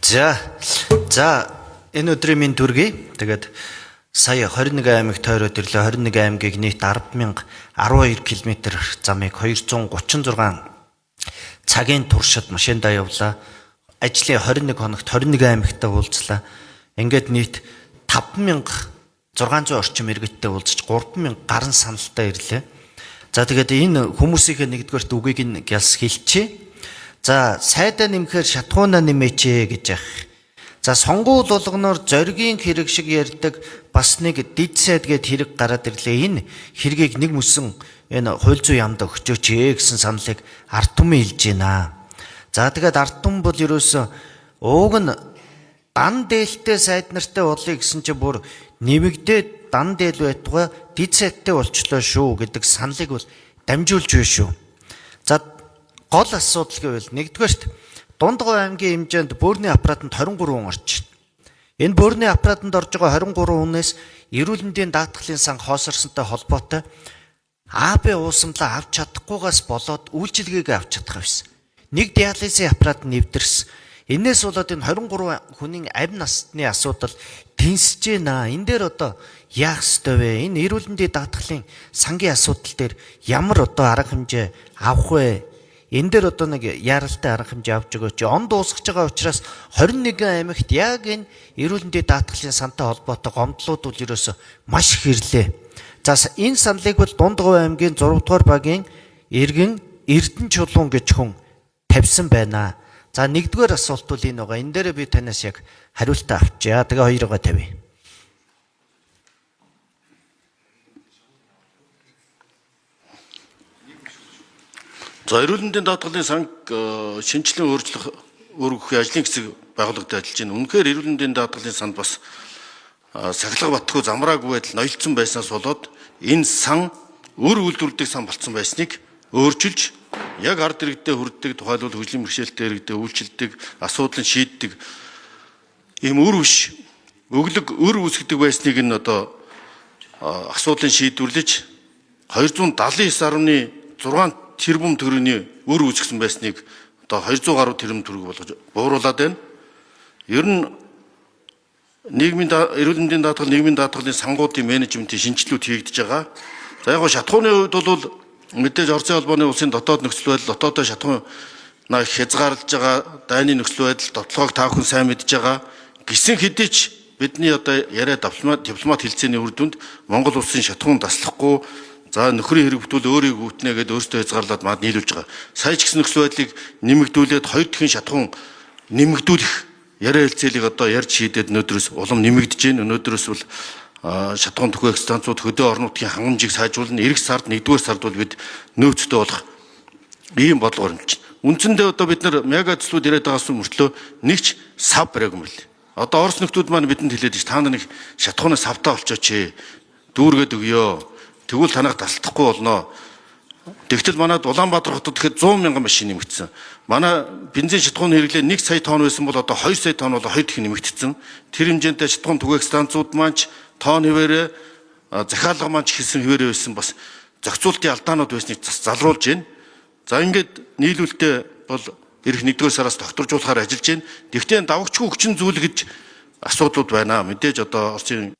За энэ өдрийн минь дүргий. Тэгээд сая 21 аймаг тойроод ирлээ. 21 аймгийг нийт 10,012 км замыг 236 цагийн туршид машиндаа явлаа. Ажлын 21 хоногт 21 аймагтаа уулзлаа. Ингээд нийт 5,600 орчим иргэдтэй уулзч 3,000 гарan саналтай ирлээ. За тэгээд энэ хүмүүсийн нэгдүгээрт үгийг нь гялс хэлчихье. За сайдаа нэмэхээр шатгуунаа нэмээч гэж яах. За сонгуул болгоноор зоригийн хэрэг шиг ярьдаг бас нэг дид сайд гэд хэрэг гараад ирлээ. Энэ хэргийг нэг мөсөн энэ хууль зүйн яамд өгчөөч гэсэн саналыг ард түмэн хэлж байна. За тэгээд ард түмэн бол ерөөсөө ууг нь дан дээлтэй сайд нартай болъё гэсэн чинь бүр нэмэгдээд дан дээл байтугай дид сайдтай болчлоо шүү гэдэг саналыг бол дамжуулж байна шүү. За гол асуудал гэвэл нэгдүгээрт Дундгой аймгийн хэмжээнд бөөрийн аппаратанд 23 хүн орж байна. Энэ бөөрийн аппаратанд орж байгаа 23 хүнээс эрүүл мэндийн даатгалын сан хоосорсонтой холбоотой АБ уусамлаа авч чадахгүйгаас болоод үйлчилгээгээ авч чадах байсан. Нэг диализын аппарат нэвтэрсэн. Энээс болоод энэ 23 хүний амь насны асуудал тэнсэж байна. Энэ дээр одоо яах ёстой вэ? Энэ эрүүл мэндийн даатгалын сангийн асуудал дээр ямар одоо арга хэмжээ авах вэ? Энэ дээр одоо нэг яралтай арга хэмжээ авч өгөөч. Он дуусгаж байгаа учраас 21 аймагт яг энэ эрүүл мэндийн даатгалын сантай холбоотой гомдлууд бол ерөөсө маш их ирлээ. За энэ саналыг бол Дундгой аймгийн 6 дугаар багийн иргэн Эрдэнэ чулуун гэж хүн тавьсан байна. За нэгдүгээр асуулт бол энэ байгаа. Энэ дээр би танаас яг хариултаа авчия. Тэгээ хоёроо тавья. За эрүүл мэндийн даатгалын санг шинжилгээ өөрчлөх өргөх ажлын хэсэг байгуулагдаж ажиллаж байна. Үнэхээр эрүүл мэндийн даатгалын санд бас сахилга батгүй замраагүй байдал ноёлцсон байснаас болоод энэ сан өр үйлдвэрлэдэг сан болцсон байсныг өөрчилж яг ард иргэдэд хүрдэг тухайлбал хөдөлгөөний бэрхшээлтэй иргэдэд үйлчилдэг, асуудлыг шийддэг ийм өр биш өглөг өр үүсгдэг байсныг нь одоо асуудлыг шийдвэрлэж 279.6 тэрбум төгрөгийн өр үүсгэсэн байсныг одоо 200 гаруй тэрбум төгрөг болгож бууруулад байна. Ер нь эрүүл мэндийн даатгал нийгмийн даатгалын сангуудын менежментийн шинжилгүүд хийгдэж байгаа. За яг гоо шатхууны хувьд бол мэдээж Орсын холбооны улсын дотоод нөхцөл байдал, дотоодоо шатхуун их хязгаарлаж байгаа, дайны нөхцөл байдал, довтлогоог та бүхэн сайн мэдж байгаа. Гисэн хэдий ч бидний одоо яриа дипломат хэлцээний үр дүнд Монгол улсын шатхуун таслахгүй за нөхрийн хэрэг бүтүүл өөрийг гүйтнэ гэдээ өөртөө хязгаарлаад мад нийлүүлж байгаа. Сая ч гэсэн нөхцөл байдлыг нэмэгдүүлээд хоёр дахин шатхуун нэмэгдүүлэх яриа хэлцээлийг одоо ярьж шийдээд өнөөдрөөс улам нэмэгдэж байна. Өнөөдрөөс бол шатхуун түгээх станцууд хөдөө орон нутгийн хангамжийг сайжруулна. Эх сард 1-р сард бол бид нөөцтэй болох ийм бодлогоор хэмжиж байна. Үндсэндээ одоо бид нар мега төслүүд яриад байгаас мөртлөө нэгч сав бариаг юм бэл. Одоо Орос нөхдүүд маань бидэнд хэлээд та нар нэг шатхуунаас савтаа болчооч. Дүүргээд өгөө. Тэгвэл танах тасалдахгүй болно. Тэгтэл манайд Улаанбаатар хотод тэгэхээр 100,000 машин нэмэгдсэн. Манай бензин шатхууны хэрэглээ 1 сая тонн байсан бол одоо 2 сая тонн болоо 2 дахин нэмэгдсэн. Тэр хэмжээтэй шатхуун түгээх станцууд маань ч тонн хിവэрэ захиалга маань ч хийсэн хിവэрэ байсан бас зохицуултын алдаанууд байсныг залруулж байна. За ингээд нийлүүлэлтээ бол ирэх 1-р сараас докторжуулахаар ажиллаж байна. Тэгвэл давагчгүй хүчин зүйл гэж асуудлууд байна. Мэдээж одоо Орсын